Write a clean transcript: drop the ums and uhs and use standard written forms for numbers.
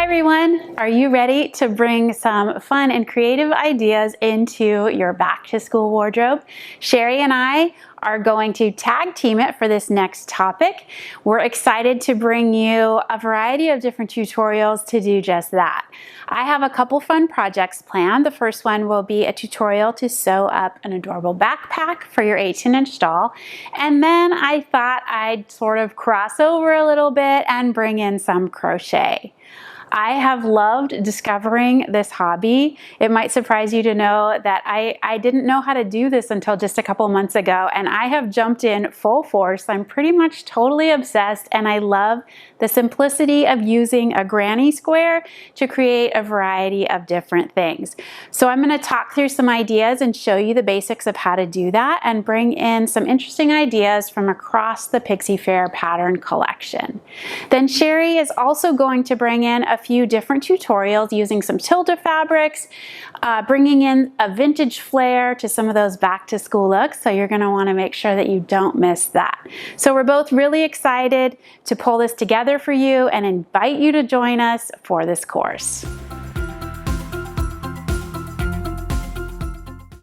Hi everyone, are you ready to bring some fun and creative ideas into your back to school wardrobe? Sherry and I are going to tag team it for this next topic. We're excited to bring you a variety of different tutorials to do just that. I have a couple fun projects planned. The first one will be a tutorial to sew up an adorable backpack for your 18-inch doll. And then I thought I'd sort of cross over a little bit and bring in some crochet. I have loved discovering this hobby. It might surprise you to know that I didn't know how to do this until just a couple months ago, and I have jumped in full force. I'm pretty much totally obsessed, and I love the simplicity of using a granny square to create a variety of different things. So I'm going to talk through some ideas and show you the basics of how to do that and bring in some interesting ideas from across the Pixie Fair pattern collection. Then Sherry is also going to bring in a few different tutorials using some Tilda fabrics, bringing in a vintage flair to some of those back to school looks, so you're going to want to make sure that you don't miss that. So we're both really excited to pull this together for you and invite you to join us for this course.